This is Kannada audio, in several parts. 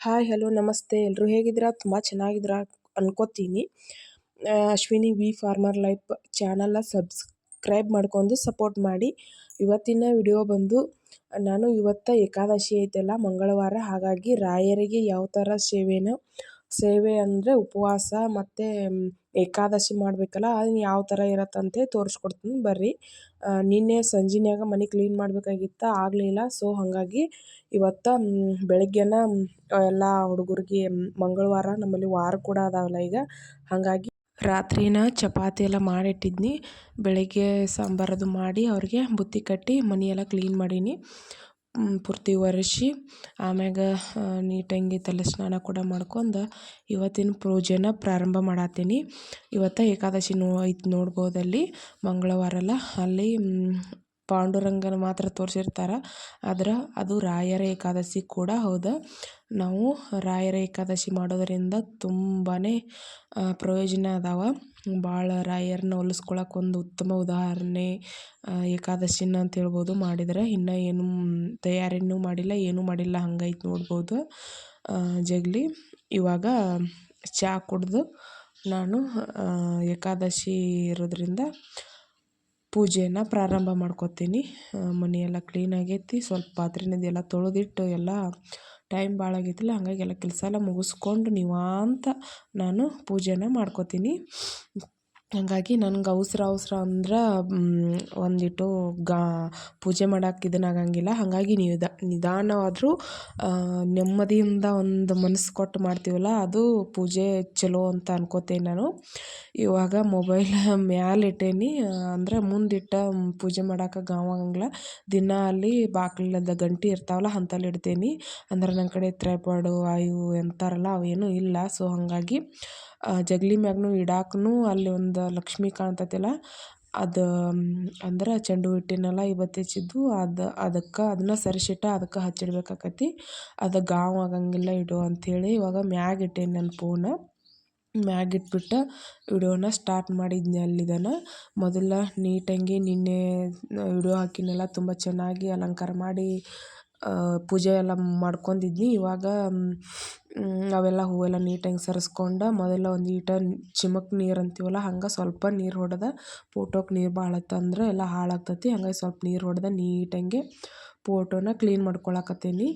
ಹಾಯ್ ಹಲೋ ನಮಸ್ತೆ ಎಲ್ಲರೂ ಹೇಗಿದ್ದೀರಾ? ತುಂಬ ಚೆನ್ನಾಗಿದ್ದೀರಾ ಅನ್ಕೋತೀನಿ. ಅಶ್ವಿನಿ ವಿ ಫಾರ್ಮರ್ ಲೈಫ್ ಚಾನಲ್ನ ಸಬ್ಸ್ಕ್ರೈಬ್ ಮಾಡ್ಕೊಂಡು ಸಪೋರ್ಟ್ ಮಾಡಿ. ಇವತ್ತಿನ ವಿಡಿಯೋ ಬಂದು ನಾನು ಇವತ್ತು ಏಕಾದಶಿ ಐತಲ್ಲ ಮಂಗಳವಾರ, ಹಾಗಾಗಿ ರಾಯರಿಗೆ ಯಾವ ಥರ ಸೇವೆ ಅಂದರೆ ಉಪವಾಸ ಮತ್ತು ಏಕಾದಶಿ ಮಾಡಬೇಕಲ್ಲ, ಅದನ್ನು ಯಾವ ಥರ ಇರತ್ತಂತೆ ತೋರಿಸ್ಕೊಡ್ತೀನಿ ಬರ್ರಿ. ನಿನ್ನೆ ಸಂಜೆನ್ಯಾಗ ಮನೆ ಕ್ಲೀನ್ ಮಾಡಬೇಕಾಗಿತ್ತು, ಆಗಲಿಲ್ಲ. ಸೊ ಹಾಗಾಗಿ ಇವತ್ತು ಬೆಳಗ್ಗೆನ ಎಲ್ಲ ಹುಡುಗರಿಗೆ ಮಂಗಳವಾರ ನಮ್ಮಲ್ಲಿ ವಾರ ಕೂಡ ಅದಾವಲ್ಲ ಈಗ, ಹಾಗಾಗಿ ರಾತ್ರಿನ ಚಪಾತಿ ಎಲ್ಲ ಮಾಡಿಟ್ಟಿದ್ನಿ. ಬೆಳಗ್ಗೆ ಸಾಂಬಾರದು ಮಾಡಿ ಅವ್ರಿಗೆ ಬುತ್ತಿ ಕಟ್ಟಿ ಮನೆಯೆಲ್ಲ ಕ್ಲೀನ್ ಮಾಡೀನಿ, ಪೂರ್ತಿ ಒರೆಸಿ. ಆಮ್ಯಾಗ ನೀಟಾಗಿ ತಲೆ ಸ್ನಾನ ಕೂಡ ಮಾಡ್ಕೊಂಡು ಇವತ್ತಿನ ಪೂಜೆನ ಪ್ರಾರಂಭ ಮಾಡತ್ತೀನಿ. ಇವತ್ತು ಏಕಾದಶಿ ಐತೆ ನೋಡ್ಬೋದಲ್ಲಿ, ಮಂಗಳವಾರ ಅಲ್ಲ. ಅಲ್ಲಿ ಪಾಂಡುರಂಗನ ಮಾತ್ರ ತೋರಿಸಿರ್ತಾರೆ, ಆದ್ರೆ ಅದು ರಾಯರ ಏಕಾದಶಿ ಕೂಡ ಹೌದು. ನಾವು ರಾಯರ ಏಕಾದಶಿ ಮಾಡೋದರಿಂದ ತುಂಬಾ ಪ್ರಯೋಜನ ಅದಾವ. ಭಾಳ ರಾಯರನ್ನ ಹೋಲಿಸ್ಕೊಳಕ್ಕೆ ಒಂದು ಉತ್ತಮ ಉದಾಹರಣೆ ಏಕಾದಶಿನ ಅಂತ ಹೇಳ್ಬೋದು. ಮಾಡಿದರೆ ಇನ್ನೂ ಏನು ತಯಾರಿನೂ ಮಾಡಿಲ್ಲ, ಏನೂ ಮಾಡಿಲ್ಲ, ಹಂಗೈತೆ ನೋಡ್ಬೋದು ಜಗಲಿ. ಇವಾಗ ಚಹಾ ಕುಡ್ದು ನಾನು ಏಕಾದಶಿ ಇರೋದ್ರಿಂದ ಪೂಜೆನ ಪ್ರಾರಂಭ ಮಾಡ್ಕೋತೀನಿ. ಮನೆಯೆಲ್ಲ ಕ್ಲೀನ್ ಆಗೈತಿ, ಸ್ವಲ್ಪ ಪಾತ್ರೆನದೆಲ್ಲ ತೊಳೆದಿಟ್ಟು ಎಲ್ಲ ಟೈಮ್ ಭಾಳ ಆಗೈತಿಲ್ಲ, ಹಾಗಾಗಿ ಎಲ್ಲ ಕೆಲಸ ಎಲ್ಲ ಮುಗಿಸ್ಕೊಂಡು ನಿವಾಂತ ನಾನು ಪೂಜೆನ ಮಾಡ್ಕೋತೀನಿ. ಹಾಗಾಗಿ ನನಗೆ ಅವಸರ ಅಂದ್ರೆ ಒಂದಿಟ್ಟು ಪೂಜೆ ಮಾಡೋಕೆ ಇದನ್ನಾಗಂಗಿಲ್ಲ. ಹಾಗಾಗಿ ನಿಧಾನವಾದರೂ ನೆಮ್ಮದಿಯಿಂದ ಒಂದು ಮನಸ್ಸು ಕೊಟ್ಟು ಮಾಡ್ತೀವಲ್ಲ, ಅದು ಪೂಜೆ ಚಲೋ ಅಂತ ಅನ್ಕೋತೇನೆ ನಾನು. ಇವಾಗ ಮೊಬೈಲ್ ಮ್ಯಾಲಿಟ್ಟೇನಿ, ಅಂದರೆ ಮುಂದಿಟ್ಟ ಪೂಜೆ ಮಾಡೋಕೆ ಆಗಂಗಿಲ್ಲ. ದಿನ ಅಲ್ಲಿ ಬಾಗಿಲದ ಗಂಟೆ ಇರ್ತಾವಲ್ಲ ಅಂಥಲ್ಲಿ ಇಡ್ತೇನೆ. ಅಂದ್ರೆ ನನ್ನ ಕಡೆ ಟ್ರೈಪಾಡು ಇವು ಎಂತಾರಲ್ಲ ಅವೇನೂ ಇಲ್ಲ. ಸೊ ಹಾಗಾಗಿ ಜಗಲಿ ಮ್ಯಾಗೂ ಇಡಾಕೂ ಅಲ್ಲಿ ಒಂದು ಲಕ್ಷ್ಮಿ ಕಾಣ್ತೈತಿಲ್ಲ, ಅದು ಅಂದ್ರೆ ಚೆಂಡು ಇಟ್ಟಿನಲ್ಲ ಇವತ್ತು ಹೆಚ್ಚಿದ್ದು, ಅದನ್ನು ಸರಿಸಿಟ್ಟ ಅದಕ್ಕೆ ಹಚ್ಚಿಡ್ಬೇಕಾಕತಿ. ಅದು ಗಾವ್ ಆಗಂಗಿಲ್ಲ ಇಡು ಅಂಥೇಳಿ ಇವಾಗ ಮ್ಯಾಗ ಇಟ್ಟೇನಿ ನನ್ನ ಫೋನ. ಮ್ಯಾಗಿಟ್ಬಿಟ್ಟು ವಿಡಿಯೋನ ಸ್ಟಾರ್ಟ್ ಮಾಡಿದ್ನಿ. ಅಲ್ಲಿದನ ಮೊದಲ ನೀಟಾಗಿ ನಿನ್ನೆ ವಿಡಿಯೋ ಹಾಕಿನೆಲ್ಲ ತುಂಬ ಚೆನ್ನಾಗಿ ಅಲಂಕಾರ ಮಾಡಿ ಪೂಜೆ ಎಲ್ಲ ಮಾಡ್ಕೊಂಡಿದ್ನಿ. ಇವಾಗ ಅವೆಲ್ಲ ಹೂವೆಲ್ಲ ನೀಟಾಗಿ ಸರಿಸ್ಕೊಂಡು ಮೊದಲ ಒಂದು ಚಿಮಕ್ ನೀರು ಅಂತೀವಲ್ಲ, ಹಂಗೆ ಸ್ವಲ್ಪ ನೀರು ಹೊಡೆದ, ಫೋಟೋಕ್ಕೆ ನೀರು ಭಾಳ ಅಂದ್ರೆ ಎಲ್ಲ ಹಾಳಾಗ್ತೈತಿ. ಹಂಗಾಗಿ ಸ್ವಲ್ಪ ನೀರು ಹೊಡೆದ ನೀಟಾಗಿ ಫೋಟೋನ ಕ್ಲೀನ್ ಮಾಡ್ಕೊಳಕತ್ತೀನಿ.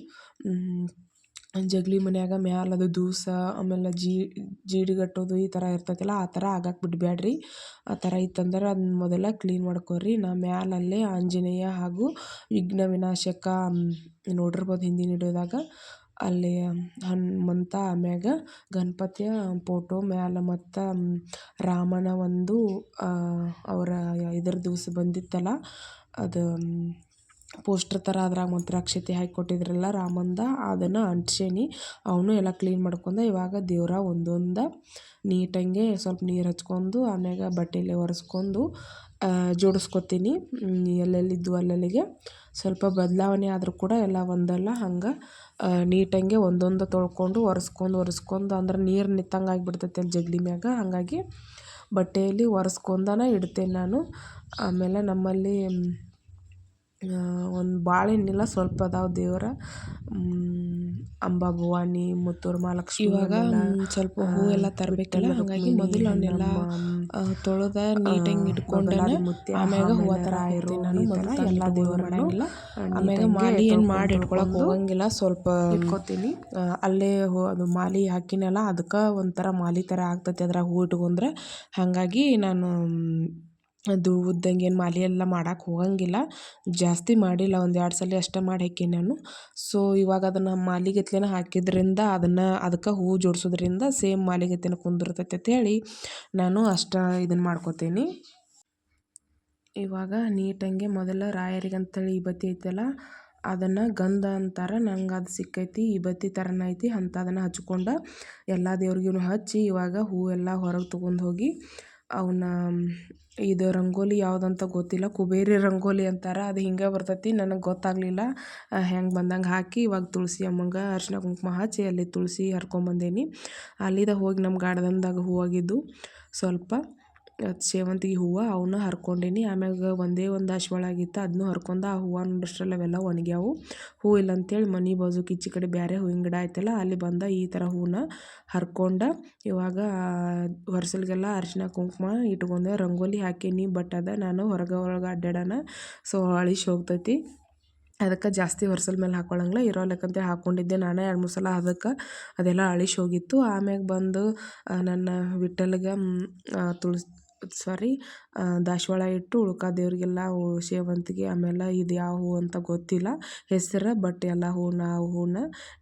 ಜಗಲಿ ಮನ್ಯಾಗ ಮ್ಯಾಲದು ದೂಸ, ಆಮೇಲೆ ಜೀಡಿಗಟ್ಟೋದು ಈ ಥರ ಇರ್ತೈತಿಲ್ಲ, ಆ ಥರ ಆಗಕ್ಕೆ ಬಿಡಬೇಡ್ರಿ. ಆ ಥರ ಇತ್ತಂದ್ರೆ ಅದನ್ನ ಮೊದಲ ಕ್ಲೀನ್ ಮಾಡ್ಕೊರಿ. ನಾ ಮ್ಯಾಲಲ್ಲೇ ಆಂಜನೇಯ ಹಾಗೂ ವಿಘ್ನ ವಿನಾಶಕ ನೋಡಿರ್ಬೋದು ಹಿಂದಿನ ವಿಡಿಯೋದಾಗ, ಅಲ್ಲಿ ಹನುಮಂತ, ಆಮ್ಯಾಗ ಗಣಪತಿಯ ಫೋಟೋ ಮ್ಯಾಲ, ಮತ್ತು ರಾಮನ ಒಂದು ಅವರ ಇದ್ರ ದಿವಸ ಬಂದಿತ್ತಲ್ಲ, ಅದು ಪೋಸ್ಟರ್ ಥರ ಅದ್ರಾಗ ಮಂತ್ರಾಕ್ಷತೆ ಹಾಕಿ ಕೊಟ್ಟಿದ್ರಲ್ಲ ರಾಮಂದ, ಅದನ್ನು ಅಂಟಿಸೇನಿ. ಅವನು ಎಲ್ಲ ಕ್ಲೀನ್ ಮಾಡ್ಕೊಂಡು ಇವಾಗ ದೇವ್ರ ಒಂದೊಂದು ನೀಟಾಗಿ ಸ್ವಲ್ಪ ನೀರು ಹಚ್ಕೊಂಡು ಆಮ್ಯಾಗ ಬಟ್ಟೆಯಲ್ಲಿ ಒರೆಸ್ಕೊಂಡು ಜೋಡಿಸ್ಕೊತೀನಿ. ಎಲ್ಲೆಲ್ಲಿದ್ದು ಅಲ್ಲಲ್ಲಿಗೆ ಸ್ವಲ್ಪ ಬದಲಾವಣೆ ಆದರೂ ಕೂಡ ಎಲ್ಲ ಒಂದಲ್ಲ ಹಂಗೆ ನೀಟಾಗಿ ಒಂದೊಂದು ತೊಳ್ಕೊಂಡು ಒರೆಸ್ಕೊಂಡು ಅಂದ್ರೆ ನೀರು ನಿತ್ತಂಗೆ ಆಗಿಬಿಡ್ತೈತೆ ಅಲ್ಲಿ ಜಗಲಿ ಮ್ಯಾಗ, ಹಾಗಾಗಿ ಬಟ್ಟೆಯಲ್ಲಿ ಒರೆಸ್ಕೊಂಡನ ಇಡ್ತೇನೆ ನಾನು. ಆಮೇಲೆ ನಮ್ಮಲ್ಲಿ ಒಂದು ಭಾಳ ಏನಿಲ್ಲ, ಸ್ವಲ್ಪ ಅದಾವ ದೇವರ, ಅಂಬಾ ಭವಾನಿ, ಮುತ್ತೂರು ಮಹಾಲಕ್ಷ್ಮಿ. ಇವಾಗ ಸ್ವಲ್ಪ ಹೂವೆಲ್ಲ ತರಬೇಕಲ್ಲ, ಹಾಗಾಗಿ ಮೊದಲು ಅವನ್ನೆಲ್ಲ ತೊಳೆದ ನೀಟಾಗಿ ಇಟ್ಕೊಂಡೆ ಆಮ್ಯಾಗ ಹೂವು ಥರ ಇರ್ತೀನಿ ನಾನು. ಮೊದಲು ಎಲ್ಲ ದೇವರು ಮಾಡಂಗಿಲ್ಲ, ಆಮ್ಯಾಗ ಮಾಲಿ ಏನು ಮಾಡಿ ಇಟ್ಕೊಳಕ್ಕೆ ಹೋಗಂಗಿಲ್ಲ, ಸ್ವಲ್ಪ ಇಟ್ಕೊತೀನಿ. ಅಲ್ಲೇ ಅದು ಮಾಲಿ ಹಾಕಿನಲ್ಲ, ಅದಕ್ಕೆ ಒಂಥರ ಮಾಲಿ ಥರ ಆಗ್ತೈತಿ ಅದ್ರಾಗ ಹೂ ಇಟ್ಕೊಂಡ್ರೆ. ಹಾಗಾಗಿ ನಾನು ಅದು ಉದ್ದಂಗೆ ಏನು ಮಾಲಿ ಎಲ್ಲ ಮಾಡೋಕೆ ಹೋಗಂಗಿಲ್ಲ, ಜಾಸ್ತಿ ಮಾಡಿಲ್ಲ, 1-2 ಸಲ ಅಷ್ಟೇ ಮಾಡಿ ಹಾಕೀನಿ ನಾನು. ಸೊ ಇವಾಗ ಅದನ್ನು ಮಾಲಿಗತ್ಲೆನ ಹಾಕಿದ್ರಿಂದ ಅದಕ್ಕೆ ಹೂವು ಜೋಡಿಸೋದ್ರಿಂದ ಸೇಮ್ ಮಾಲಿಗತ್ಲೆನ ಕುಂದಿರ್ತೈತೆ ಅಂತೇಳಿ ನಾನು ಅಷ್ಟು ಇದನ್ನು ಮಾಡ್ಕೋತೀನಿ. ಇವಾಗ ನೀಟಾಗಿ ಮೊದಲ ರಾಯರಿಗಂತೇಳಿ ಈ ಬತ್ತಿ ಐತಲ್ಲ, ಅದನ್ನು ಗಂಧ ಅಂತಾರೆ, ನಂಗೆ ಅದು ಸಿಕ್ಕೈತಿ, ಈ ಬತ್ತಿ ಥರನ ಐತಿ ಅಂತ ಅದನ್ನು ಹಚ್ಕೊಂಡು ಎಲ್ಲ ದೇವ್ರಿಗೂ ಹಚ್ಚಿ ಇವಾಗ ಹೂವೆಲ್ಲ ಹೊರಗೆ ತೊಗೊಂಡು ಹೋಗಿ ಅವನ್ನ, ಇದು ರಂಗೋಲಿ ಯಾವುದಂತ ಗೊತ್ತಿಲ್ಲ, ಕುಬೇರಿ ರಂಗೋಲಿ ಅಂತಾರೆ, ಅದು ಹಿಂಗೆ ಬರ್ತೈತಿ, ನನಗೆ ಗೊತ್ತಾಗಲಿಲ್ಲ. ಹೆಂಗೆ ಬಂದಂಗೆ ಹಾಕಿ ಇವಾಗ ತುಳಸಿ ಅಮ್ಮಂಗೆ ಅರಿಶಿನ ಕುಂಕುಮ ಹಚ್ಚಿ ಅಲ್ಲಿ ತುಳಸಿ ಹರ್ಕೊಂಬಂದೇನಿ. ಅಲ್ಲಿದ ಹೋಗಿ ನಮ್ಮ ಗಾರ್ಡನ್ದಾಗ ಹೂವಾಗಿದ್ದು ಸ್ವಲ್ಪ ಸೇವಂತಿಗೆ ಹೂವು ಅವನ್ನ ಹರ್ಕೊಂಡೀನಿ. ಆಮ್ಯಾಗ ಒಂದೇ ಒಂದು ದಾಸವಾಳ ಆಗಿತ್ತು, ಅದನ್ನೂ ಹರ್ಕೊಂಡೆ. ಆ ಹೂವು ನೋಡೋಷ್ಟ್ರಲ್ಲಿ ಅವೆಲ್ಲ ಒಣಗ್ಯಾವು. ಹೂ ಇಲ್ಲ ಅಂತೇಳಿ ಮನೆ ಬಾಜುಕ್ ಈಚೆ ಕಡೆ ಬೇರೆ ಹೂವಿನ ಗಿಡ ಐತಲ್ಲ, ಅಲ್ಲಿ ಬಂದ ಈ ಥರ ಹೂವನ್ನ ಹರ್ಕೊಂಡೆ. ಇವಾಗ ಹೊರಸಲ್ಗೆಲ್ಲ ಅರಿಶಿನ ಕುಂಕುಮ ಇಟ್ಕೊಂಡೆ, ರಂಗೋಲಿ ಹಾಕೀನಿ. ಬಟ್ ಅದ ನಾನು ಹೊರಗೆ ಅಡ್ಡಾಡೋಣ, ಸೊ ಅಳಿಸಿ ಹೋಗ್ತೈತಿ, ಅದಕ್ಕೆ ಜಾಸ್ತಿ ಹೊರಸಲ್ ಮೇಲೆ ಹಾಕ್ಕೊಳ್ಳಂಗಿಲ್ಲ. ಇರೋಲ್ಲಕ್ಕಂತೇಳಿ ಹಾಕ್ಕೊಂಡಿದ್ದೆ ನಾನು 2-3 ಸಲ. ಅದಕ್ಕೆ ಅದೆಲ್ಲ ಅಳಿಸಿ ಹೋಗಿತ್ತು. ಆಮ್ಯಾಗ ಬಂದು ನನ್ನ ವಿಠ್ಠಲ್ಗೆ ದಾಸವಾಳ ಇಟ್ಟು ಉಳ್ಕ ದೇವ್ರಿಗೆಲ್ಲ ಸೇವಂತಿಗೆ, ಆಮೇಲೆ ಇದು ಯಾವ ಹೂ ಅಂತ ಗೊತ್ತಿಲ್ಲ ಹೆಸರು, ಬಟ್ ಎಲ್ಲ ಹೂವನ್ನ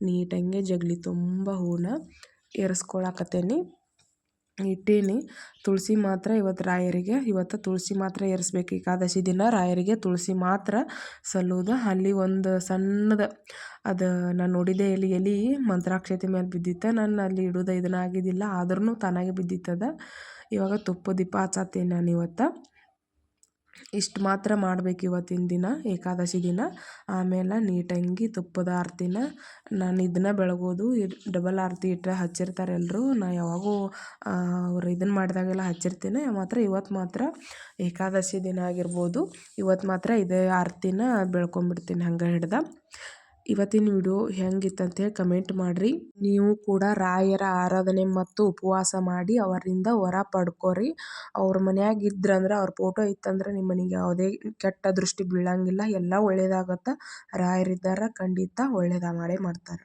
ನೀಟಂಗೆ ಜಗಲಿ ತುಂಬ ಹೂವನ್ನ ಏರಿಸ್ಕೊಳಕತ್ತೇನಿ, ಇಟ್ಟೀನಿ. ತುಳಸಿ ಮಾತ್ರ ಇವತ್ತು ತುಳಸಿ ಮಾತ್ರ ಏರಿಸ್ಬೇಕು. ಏಕಾದಶಿ ದಿನ ರಾಯರಿಗೆ ತುಳಸಿ ಮಾತ್ರ ಸಲ್ಲುವುದು. ಅಲ್ಲಿ ಒಂದು ಸಣ್ಣದು ಅದು ನಾನು ನೋಡಿದೆ, ಎಲೆ ಮಂತ್ರಾಕ್ಷತೆ ಮೇಲೆ ಬಿದ್ದಿತ್ತು. ನಾನು ಅಲ್ಲಿ ಇಡೋದು ಇದನ್ನ ಆಗಿದ್ದಿಲ್ಲ, ಆದ್ರೂ ತಾನಾಗೆ ಬಿದ್ದಿತ್ತದ. ಇವಾಗ ತುಪ್ಪ ದೀಪ ಹಚ್ಚತ್ತೀನಿ ನಾನು ಇವತ್ತು. ಇಷ್ಟು ಮಾತ್ರ ಮಾಡ್ಬೇಕು ಇವತ್ತಿನ ದಿನ, ಏಕಾದಶಿ ದಿನ. ಆಮೇಲೆ ನೀಟಂಗಿ ತುಪ್ಪದ ಆರತಿನ ನಾನು ಇದನ್ನ ಬೆಳಗೋದು, ಡಬಲ್ ಆರತಿ ಇಟ್ಟರೆ ಹಚ್ಚಿರ್ತಾರೆ ಎಲ್ಲರೂ. ನಾ ಯಾವಾಗೂ ಅವ್ರು ಇದನ್ನು ಮಾಡಿದಾಗೆಲ್ಲ ಹಚ್ಚಿರ್ತೀನಿ. ಮಾತ್ರ ಇವತ್ತು ಮಾತ್ರ ಏಕಾದಶಿ ದಿನ ಆಗಿರ್ಬೋದು, ಇವತ್ತು ಮಾತ್ರ ಇದೇ ಆರತಿನ ಬೆಳ್ಕೊಂಬಿಡ್ತೀನಿ ಹಂಗೆ ಹಿಡ್ದು. ಇವತ್ತಿನ ವಿಡಿಯೋ ಹೆಂಗಿತ್ತಂತೇಳಿ ಕಮೆಂಟ್ ಮಾಡಿರಿ. ನೀವು ಕೂಡ ರಾಯರ ಆರಾಧನೆ ಮತ್ತು ಉಪವಾಸ ಮಾಡಿ ಅವರಿಂದ ವರ ಪಡ್ಕೊರಿ. ಅವ್ರ ಮನ್ಯಾಗ ಇದ್ರಂದ್ರೆ, ಅವ್ರ ಫೋಟೋ ಇತ್ತಂದ್ರೆ ನಿಮ್ಮ ಮನೆಗೆ ಯಾವುದೇ ಕೆಟ್ಟ ದೃಷ್ಟಿ ಬೀಳಂಗಿಲ್ಲ, ಎಲ್ಲ ಒಳ್ಳೇದಾಗತ್ತೆ. ರಾಯರಿದ್ದಾರೆ, ಖಂಡಿತ ಒಳ್ಳೇದು ಮಾಡೇ ಮಾಡ್ತಾರೆ.